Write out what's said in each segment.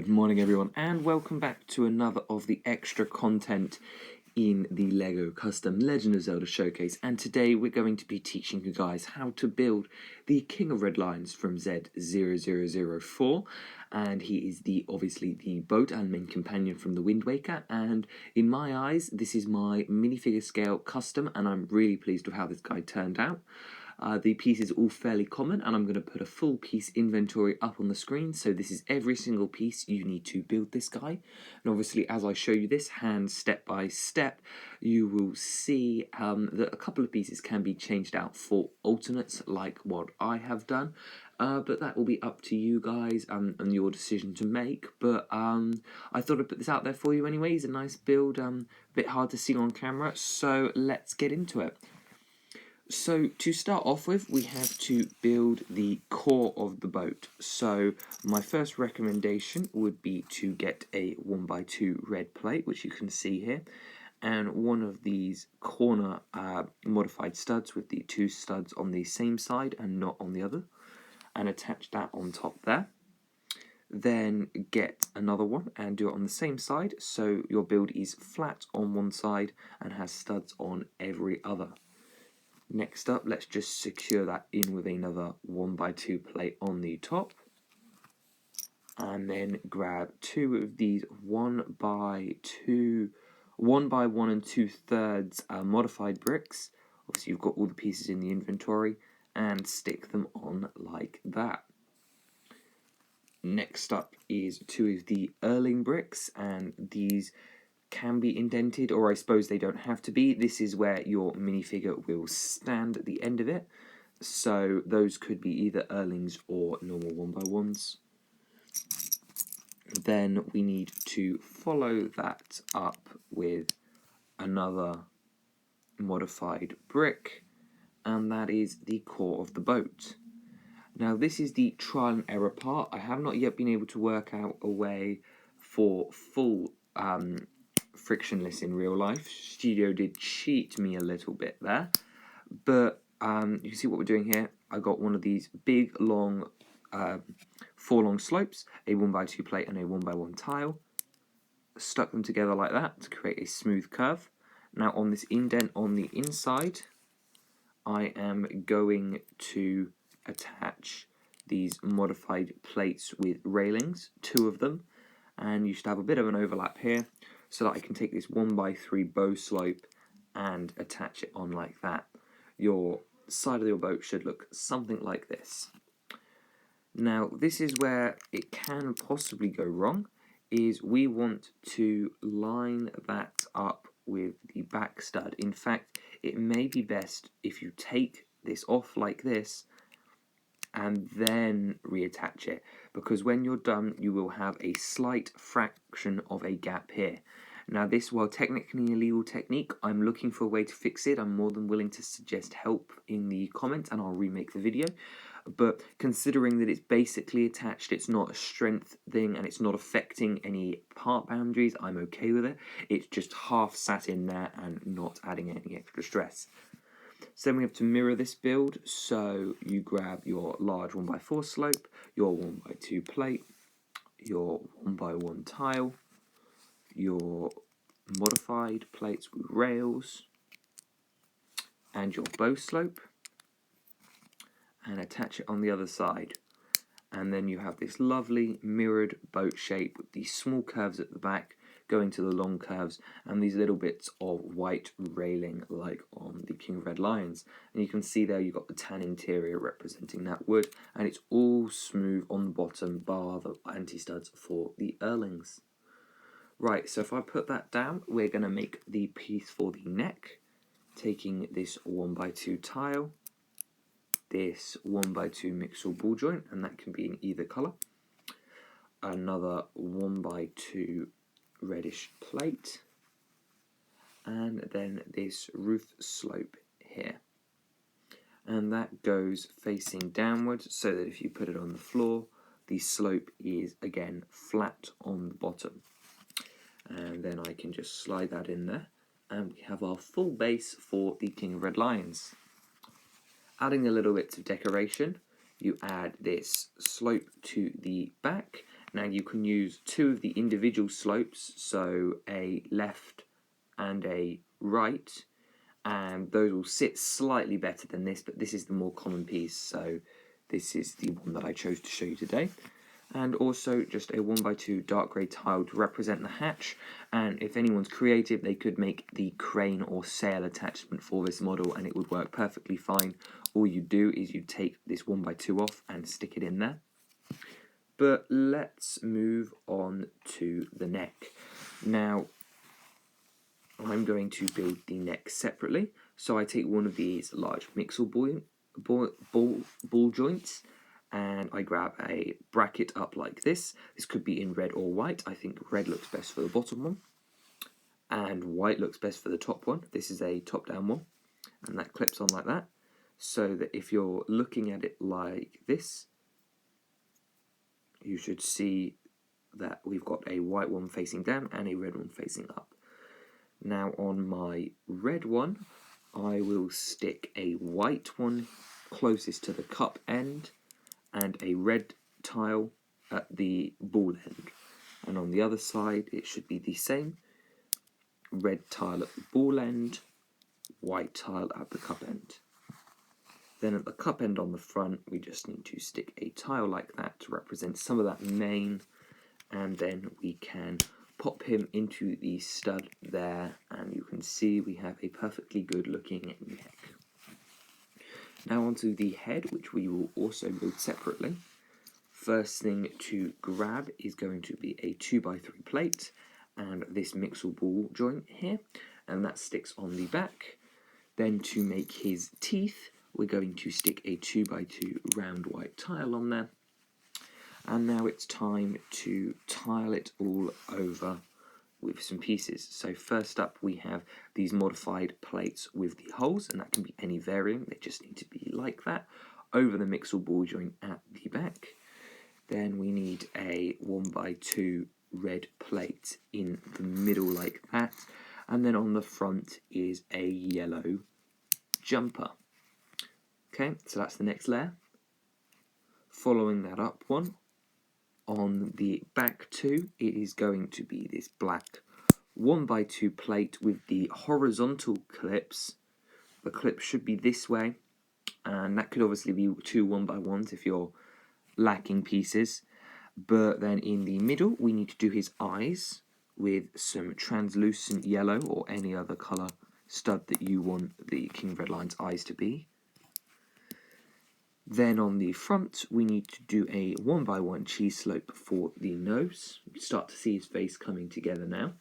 Good morning everyone and welcome back to another of the extra content in the LEGO Custom Legend of Zelda Showcase, and today we're going to be teaching you guys how to build the King of Red Lions from Z0004, and he is obviously the boat and main companion from the Wind Waker, and in my eyes this is my minifigure scale custom and I'm really pleased with how this guy turned out. The piece is all fairly common, and I'm going to put a full piece inventory up on the screen, so this is every single piece you need to build this guy. And obviously as I show you this hand step by step, you will see that a couple of pieces can be changed out for alternates like what I have done, but that will be up to you guys and your decision to make. But I thought I'd put this out there for you anyways. A nice build, a bit hard to see on camera, so let's get into it. So to start off with, we have to build the core of the boat. So my first recommendation would be to get a 1x2 red plate, which you can see here, and one of these corner modified studs with the two studs on the same side and not on the other, and attach that on top there. Then get another one and do it on the same side, so your build is flat on one side and has studs on every other. Next up, let's just secure that in with another 1x2 plate on the top, and then grab two of these 1x1 2/3 modified bricks. Obviously you've got all the pieces in the inventory, and stick them on like that. Next up is two of the Erling bricks, and these can be indented, or I suppose they don't have to be. This is where your minifigure will stand at the end of it, so those could be either Erlings or normal 1x1s. Then we need to follow that up with another modified brick, and that is the core of the boat. Now this is the trial and error part. I have not yet been able to work out a way for full frictionless in real life. Studio did cheat me a little bit there, but you can see what we're doing here. I got one of these big long 4 long slopes, a 1x2 plate and a 1x1 tile, stuck them together like that to create a smooth curve. Now on this indent on the inside, I am going to attach these modified plates with railings, 2 of them, and you should have a bit of an overlap here, so that I can take this 1x3 bow slope and attach it on like that. Your side of your boat should look something like this. Now this is where it can possibly go wrong, is we want to line that up with the back stud. In fact, it may be best if you take this off like this and then reattach it, because when you're done you will have a slight fraction of a gap here. Now this, while technically an illegal technique, I'm looking for a way to fix it. I'm more than willing to suggest help in the comments and I'll remake the video, but considering that it's basically attached, it's not a strength thing and it's not affecting any part boundaries, I'm okay with it. It's just half sat in there and not adding any extra stress. So then we have to mirror this build, so you grab your large 1x4 slope, your 1x2 plate, your 1x1 tile, your modified plates with rails, and your bow slope, and attach it on the other side. And then you have this lovely mirrored boat shape with these small curves at the back going to the long curves, and these little bits of white railing like on the King of Red Lions. And you can see there you've got the tan interior representing that wood, and it's all smooth on the bottom bar the anti-studs for the Erlings. Right, so if I put that down, we're going to make the piece for the neck, taking this 1x2 tile, this 1x2 mixel ball joint, and that can be in either colour, another 1x2 reddish plate, and then this roof slope here. And that goes facing downwards, so that if you put it on the floor, the slope is again flat on the bottom. And then I can just slide that in there, and we have our full base for the King of Red Lions. Adding a little bit of decoration, you add this slope to the back, Now you can use two of the individual slopes, so a left and a right, and those will sit slightly better than this, but this is the more common piece, so this is the one that I chose to show you today. And also just a 1x2 dark grey tile to represent the hatch, and if anyone's creative they could make the crane or sail attachment for this model and it would work perfectly fine. All you do is you take this 1x2 off and stick it in there. But let's move on to the neck. Now I'm going to build the neck separately, so I take one of these large mixel ball joints and I grab a bracket up like this. This could be in red or white. I think red looks best for the bottom one and white looks best for the top one. This is a top down one and that clips on like that, so that if you're looking at it like this, you should see that we've got a white one facing down and a red one facing up. Now on my red one, I will stick a white one closest to the cup end and a red tile at the ball end. And on the other side, it should be the same. Red tile at the ball end, white tile at the cup end. Then at the cup end on the front, we just need to stick a tile like that to represent some of that mane, and then we can pop him into the stud there, and you can see we have a perfectly good looking neck. Now onto the head, which we will also build separately. First thing to grab is going to be a 2x3 plate and this mixel ball joint here, and that sticks on the back. Then to make his teeth, we're going to stick a 2x2 round white tile on there. And now it's time to tile it all over with some pieces. So first up we have these modified plates with the holes, and that can be any variant, they just need to be like that, over the mixel ball joint at the back. Then we need a 1x2 red plate in the middle like that, and then on the front is a yellow jumper. Okay, so that's the next layer. Following that up one, on the back two, it is going to be this black 1x2 plate with the horizontal clips. The clip should be this way, and that could obviously be two 1x1s if you're lacking pieces. But then in the middle, we need to do his eyes with some translucent yellow or any other colour stud that you want the King of Red Lion's eyes to be. Then on the front, we need to do a 1x1 cheese slope for the nose. You start to see his face coming together now.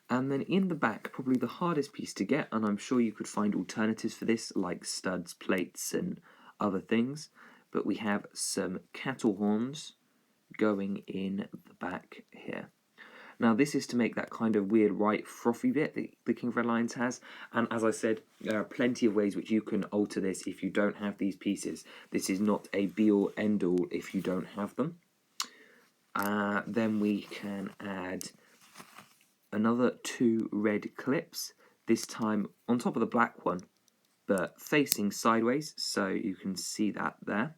And then in the back, probably the hardest piece to get, and I'm sure you could find alternatives for this, like studs, plates, and other things, but we have some cattle horns going in the back here. Now this is to make that kind of weird white frothy bit that the King of Red Lions has, and as I said, there are plenty of ways which you can alter this if you don't have these pieces. This is not a be-all end-all if you don't have them. Then we can add another two red clips, this time on top of the black one, but facing sideways, so you can see that there.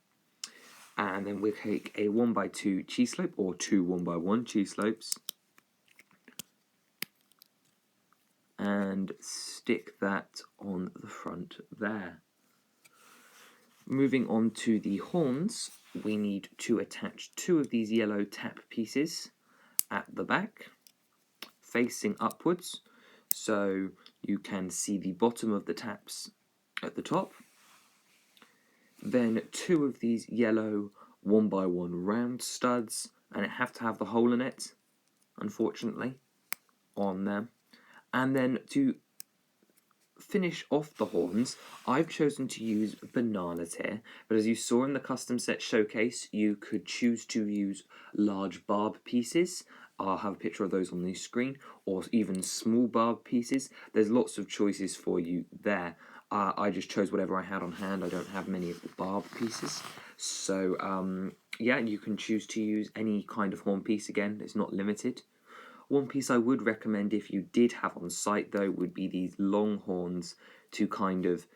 And then we'll take a 1x2 cheese slope, or two 1x1 cheese slopes, and stick that on the front there. Moving on to the horns, we need to attach two of these yellow tap pieces at the back, facing upwards, so you can see the bottom of the taps at the top. Then two of these yellow 1x1 round studs, and it have to have the hole in it, unfortunately, on there. And then to finish off the horns, I've chosen to use bananas here, but as you saw in the custom set showcase, you could choose to use large barb pieces. I'll have a picture of those on the screen, or even small barb pieces. There's lots of choices for you there. I just chose whatever I had on hand. I don't have many of the barb pieces. So, yeah, you can choose to use any kind of horn piece again. It's not limited. One piece I would recommend if you did have on site, though, would be these long horns to kind of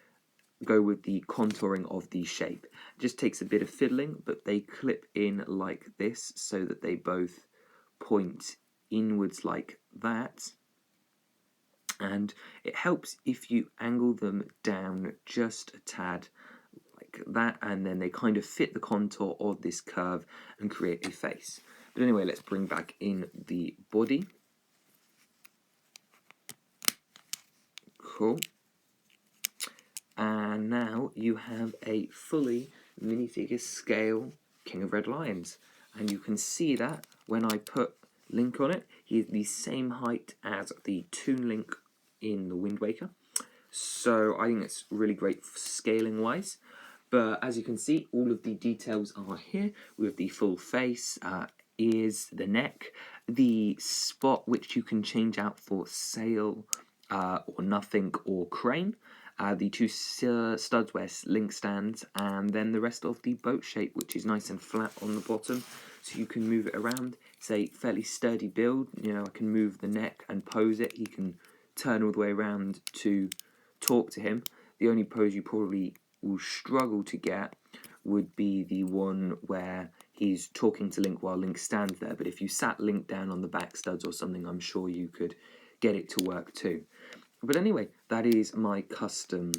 go with the contouring of the shape. It just takes a bit of fiddling, but they clip in like this so that they both point inwards like that. And it helps if you angle them down just a tad like that, and then they kind of fit the contour of this curve and create a face. But anyway, let's bring back in the body. Cool. And now you have a fully minifigure scale King of Red Lions. And you can see that when I put Link on it, he's the same height as the Toon Link in the Wind Waker. So I think it's really great scaling wise. But as you can see, all of the details are here with the full face, ears, the neck, the spot which you can change out for sail or nothing or crane, the two studs where Link stands, and then the rest of the boat shape, which is nice and flat on the bottom, so you can move it around. It's a fairly sturdy build. You know, I can move the neck and pose it. He can turn all the way around to talk to him. The only pose you probably will struggle to get would be the one where he's talking to Link while Link stands there, but if you sat Link down on the back studs or something, I'm sure you could get it to work too. But anyway, that is my custom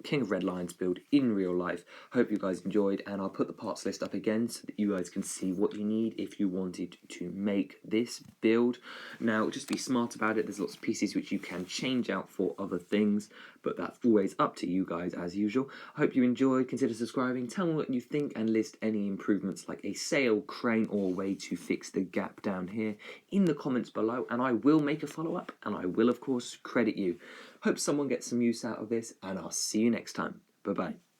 King of Red Lions build in real life. Hope you guys enjoyed, and I'll put the parts list up again so that you guys can see what you need if you wanted to make this build. Now, just be smart about it. There's lots of pieces which you can change out for other things, but that's always up to you guys as usual. I hope you enjoyed. Consider subscribing. Tell me what you think and list any improvements like a sail, crane, or a way to fix the gap down here in the comments below, and I will make a follow-up, and I will, of course, credit you. Hope someone gets some use out of this, and I'll see you next time. Bye-bye.